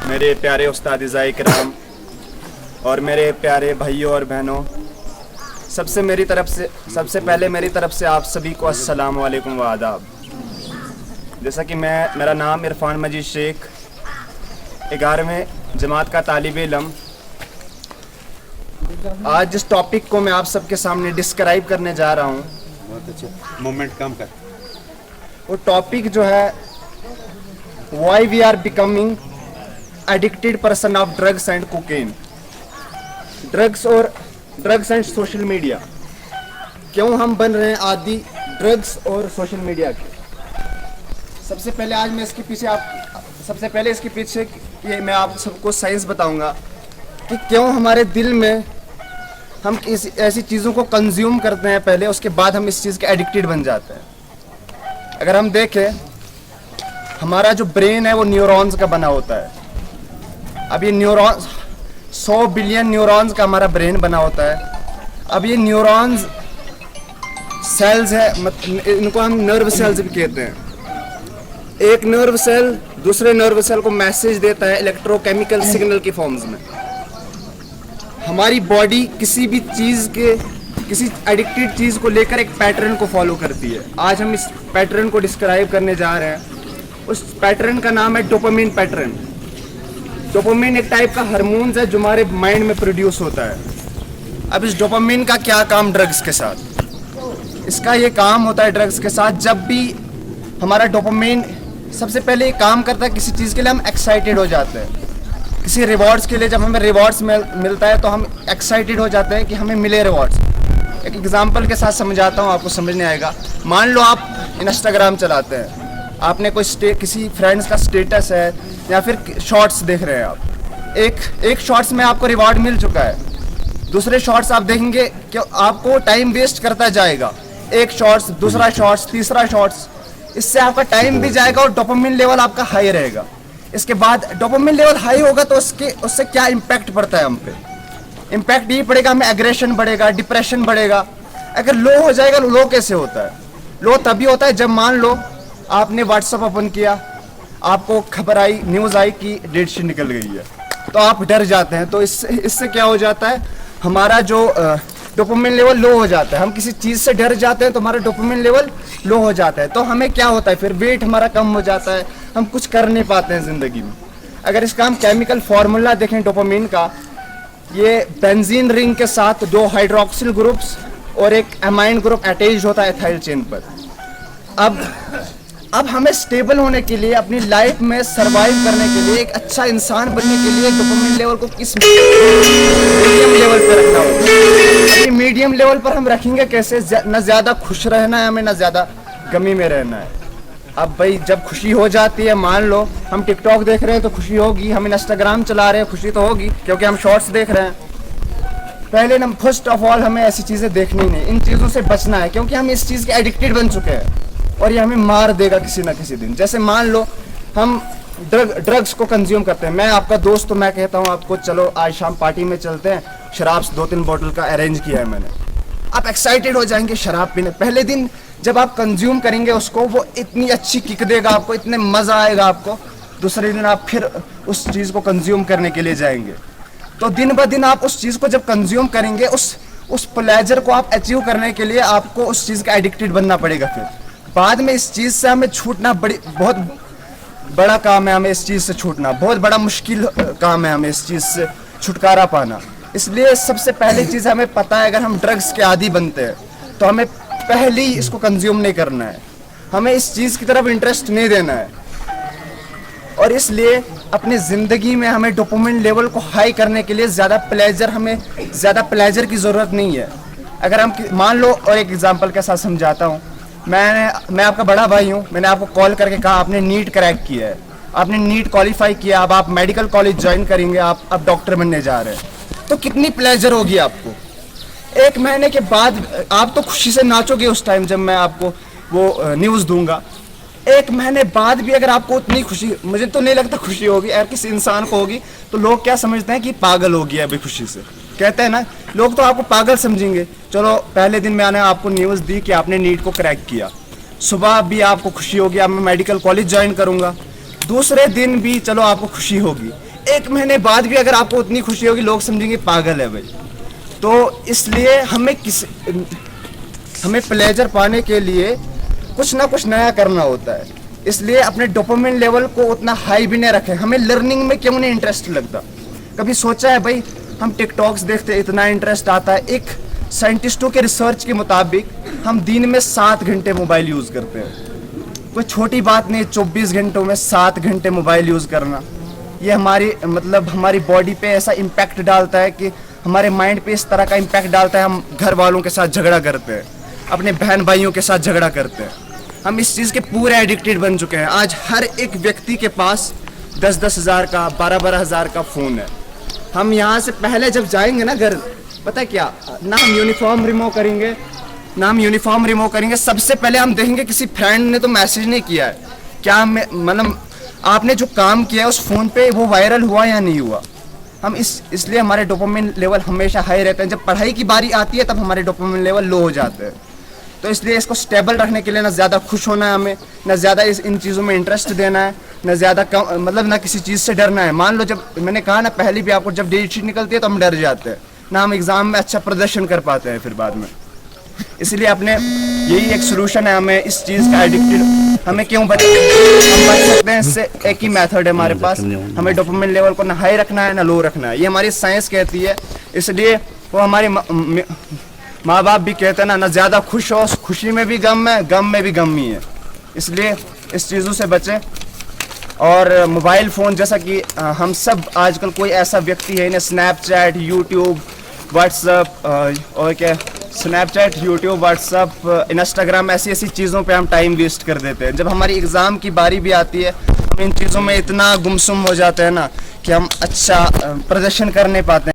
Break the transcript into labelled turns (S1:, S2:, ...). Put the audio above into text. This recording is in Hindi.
S1: मेरे प्यारे उस्ताद-ए किराम और मेरे प्यारे भाइयों और बहनों, सबसे पहले मेरी तरफ से आप सभी को अस्सलाम वालेकुम व आदाब। जैसा कि मेरा नाम इरफान मजीद शेख, 11वें जमात का तालिब इल्म। आज जिस टॉपिक को मैं आप सबके सामने डिस्क्राइब करने जा रहा हूँ,
S2: बहुत अच्छे मोमेंट कम कर,
S1: वो टॉपिक जो है why we are becoming addicted person of drugs and cocaine. Drugs and social media, क्यों हम बन रहे हैं आदी ड्रग्स और सोशल मीडिया के। सबसे पहले इसके पीछे ये मैं आप सबको साइंस बताऊंगा कि क्यों हमारे दिल में हम ऐसी चीज़ों को कंज्यूम करते हैं पहले, उसके बाद हम इस चीज़ के एडिक्टेड बन जाते हैं। अगर हम देखें, हमारा जो ब्रेन है वो न्यूरॉन्स का बना होता है। अब ये न्यूरॉन्स 100 बिलियन न्यूरॉन्स का हमारा ब्रेन बना होता है। अब ये न्यूरॉन्स सेल्स है, इनको हम नर्व सेल्स भी कहते हैं। एक नर्व सेल दूसरे नर्व सेल को मैसेज देता है इलेक्ट्रोकेमिकल सिग्नल की फॉर्म्स में। हमारी बॉडी किसी एडिक्टेड चीज़ को लेकर एक पैटर्न को फॉलो करती है। आज हम इस पैटर्न को डिस्क्राइब करने जा रहे हैं। उस पैटर्न का नाम है डोपामिन पैटर्न। डोपामिन एक टाइप का हार्मोन है जो हमारे माइंड में प्रोड्यूस होता है। अब इस डोपामिन का क्या काम ड्रग्स के साथ? इसका ये काम होता है ड्रग्स के साथ, जब भी हमारा डोपामिन सबसे पहले ये काम करता है किसी चीज़ के लिए हम एक्साइटेड हो जाते हैं। किसी रिवॉर्ड्स के लिए जब हमें रिवॉर्ड्स मिलता है तो हम एक्साइटेड हो जाते हैं कि हमें मिले रिवॉर्ड्स। एक एग्जांपल के साथ समझाता हूँ, आपको समझ नहीं आएगा। मान लो आप इंस्टाग्राम चलाते हैं, आपने किसी फ्रेंड्स का स्टेटस है या फिर शॉर्ट्स देख रहे हैं आप। एक शॉर्ट्स में आपको रिवॉर्ड मिल चुका है, दूसरे शॉर्ट्स आप देखेंगे कि आपको टाइम वेस्ट करता जाएगा। एक शॉर्ट्स, दूसरा शॉर्ट्स, तीसरा शॉर्ट्स, इससे आपका टाइम भी जाएगा और डोपामिन लेवल आपका हाई रहेगा। इसके बाद डोपामिन लेवल हाई होगा तो उससे क्या इम्पैक्ट पड़ता है हम पे? इम्पैक्ट ये पड़ेगा, हमें एग्रेशन बढ़ेगा, डिप्रेशन बढ़ेगा। अगर लो हो जाएगा, लो कैसे होता है? लो तभी होता है जब मान लो आपने व्हाट्सअप ओपन किया, आपको खबर आई, न्यूज़ आई कि डेट शीट निकल गई है, तो आप डर जाते हैं। तो इससे क्या हो जाता है, हमारा जो डोपामिन लेवल लो हो जाता है। हम किसी चीज़ से डर जाते हैं तो हमारा डोपामिन लेवल लो हो जाता है। तो हमें क्या होता है फिर, वेट हमारा कम हो जाता है, हम कुछ कर नहीं पाते हैं ज़िंदगी में। अगर इसका हम केमिकल फार्मूला देखें डोपामिन का, ये बेंजीन रिंग के साथ 2 हाइड्रोक्सिल ग्रुप्स और एक एमाइन ग्रुप अटैच होता है एथाइल चेन पर। अब हमें स्टेबल होने के लिए, अपनी लाइफ में सरवाइव करने के लिए, एक अच्छा इंसान बनने के लिए डोपामिन लेवल को किस मीडियम लेवल पर रखना होगा। मीडियम लेवल पर हम रखेंगे कैसे? न ज़्यादा खुश रहना है हमें, न ज़्यादा गमी में रहना है। अब भाई जब खुशी हो जाती है, मान लो हम टिकटॉक देख रहे हैं तो खुशी होगी, हम इंस्टाग्राम चला रहे हैं खुशी तो होगी क्योंकि हम शॉर्ट्स देख रहे हैं। पहले ना, फर्स्ट ऑफ ऑल हमें ऐसी चीज़ें देखनी नहीं, इन चीज़ों से बचना है क्योंकि हम इस चीज़ के एडिक्टेड बन चुके हैं और ये हमें मार देगा किसी ना किसी दिन। जैसे मान लो हम ड्रग्स को कंज्यूम करते हैं, मैं आपका दोस्त, तो मैं कहता हूँ आपको चलो आज शाम पार्टी में चलते हैं, शराब 2-3 बोतल का अरेंज किया है मैंने। आप एक्साइटेड हो जाएंगे शराब पीने। पहले दिन जब आप कंज्यूम करेंगे उसको, वो इतनी अच्छी किक देगा आपको, इतने मज़ा आएगा आपको। दूसरे दिन आप फिर उस चीज़ को कंज्यूम करने के लिए जाएंगे। तो दिन ब दिन आप उस चीज़ को जब कंज्यूम करेंगे, उस प्लेजर को आप अचीव करने के लिए आपको उस चीज़ का एडिक्टेड बनना पड़ेगा। फिर बाद में इस चीज़ से हमें छूटना बहुत बड़ा काम है। हमें इस चीज़ से छूटना बहुत बड़ा मुश्किल काम है, हमें इस चीज़ से छुटकारा पाना। इसलिए सबसे पहली चीज़ हमें पता है, अगर हम ड्रग्स के आदी बनते हैं तो हमें पहले ही इसको कंज्यूम नहीं करना है, हमें इस चीज़ की तरफ इंटरेस्ट नहीं देना है। और इसलिए अपनी ज़िंदगी में हमें डोपामिन लेवल को हाई करने के लिए हमें ज़्यादा प्लेजर की ज़रूरत नहीं है। अगर हम मान लो, और एक एग्जांपल के साथ समझाता हूँ, मैं आपका बड़ा भाई हूँ, मैंने आपको कॉल करके कहा आपने नीट क्रैक किया है, आपने नीट क्वालिफाई किया, अब आप मेडिकल कॉलेज ज्वाइन करेंगे, आप अब डॉक्टर बनने जा रहे हैं, तो कितनी प्लेजर होगी आपको। 1 महीने के बाद आप तो खुशी से नाचोगे उस टाइम जब मैं आपको वो न्यूज़ दूंगा। 1 महीने बाद भी अगर आपको उतनी खुशी, मुझे तो नहीं लगता खुशी होगी, अगर किसी इंसान को होगी तो लोग क्या समझते हैं कि पागल हो गया अभी खुशी से, कहते हैं ना लोग, तो आपको पागल समझेंगे। चलो पहले दिन मैंने आपको न्यूज़ दी कि आपने नीट को क्रैक किया, सुबह भी आपको खुशी होगी, अब मैं मेडिकल कॉलेज ज्वाइन करूंगा, दूसरे दिन भी चलो आपको खुशी होगी, 1 महीने बाद भी अगर आपको उतनी खुशी होगी, लोग समझेंगे पागल है भाई। तो इसलिए हमें प्लेजर पाने के लिए कुछ ना कुछ नया करना होता है। इसलिए अपने डोपामिन लेवल को उतना हाई भी नहीं रखें। हमें लर्निंग में क्यों नहीं इंटरेस्ट लगता? कभी सोचा है भाई, हम टिकटॉक्स देखते हैं, इतना इंटरेस्ट आता है। एक साइंटिस्टों के रिसर्च के मुताबिक हम दिन में 7 घंटे मोबाइल यूज़ करते हैं। कोई छोटी बात नहीं, 24 घंटों में 7 घंटे मोबाइल यूज़ करना, ये हमारी बॉडी पे ऐसा इम्पैक्ट डालता है कि हमारे माइंड पे इस तरह का इम्पैक्ट डालता है। हम घर वालों के साथ झगड़ा करते हैं, अपने बहन भाइयों के साथ झगड़ा करते हैं। हम इस चीज़ के पूरे एडिक्टेड बन चुके हैं। आज हर एक व्यक्ति के पास 10-10 हज़ार का, 12-12 हज़ार का फ़ोन है। हम यहाँ से पहले जब जाएंगे ना घर, पता है क्या, ना हम यूनिफॉर्म रिमूव करेंगे, सबसे पहले हम देखेंगे किसी फ्रेंड ने तो मैसेज नहीं किया है क्या, मतलब आपने जो काम किया है उस फ़ोन पे वो वायरल हुआ या नहीं हुआ। हम इसलिए हमारे डोपामिन लेवल हमेशा हाई रहते हैं। जब पढ़ाई की बारी आती है तब हमारे डोपामिन लेवल लो हो जाते हैं। तो इसलिए इसको स्टेबल रखने के लिए ना ज़्यादा खुश होना है हमें, ना ज़्यादा इन चीज़ों में इंटरेस्ट देना है, ना ज़्यादा कम, मतलब ना किसी चीज़ से डरना है। मान लो, जब मैंने कहा ना पहले भी आपको, जब डेट शीट निकलती है तो हम डर जाते हैं, ना हम एग्ज़ाम में अच्छा प्रदर्शन कर पाते हैं फिर बाद में। इसलिए अपने यही एक सोल्यूशन है, हमें इस चीज़ का एडिक्टेड हमें क्यों हम बच सकते हैं इससे। एक ही मेथड है हमारे पास, हमें डोपामिन लेवल को ना हाई रखना है ना लो रखना है। ये हमारी साइंस कहती है। इसलिए वो हमारे माँ बाप भी कहते हैं ना ज़्यादा खुश हो, खुशी में भी गम है, गम में भी गम ही है। इसलिए इस चीज़ों से बचें। और मोबाइल फ़ोन, जैसा कि हम सब आजकल, कोई ऐसा व्यक्ति है ना, स्नैपचैट, यूट्यूब, व्हाट्सअप और क्या, स्नैपचैट, यूट्यूब, व्हाट्सअप, इंस्टाग्राम, ऐसी चीज़ों पे हम टाइम वेस्ट कर देते हैं। जब हमारी एग्ज़ाम की बारी भी आती है, हम इन चीज़ों में इतना गुमसुम हो जाते हैं ना कि हम अच्छा प्रदर्शन कर नहीं पाते हैं।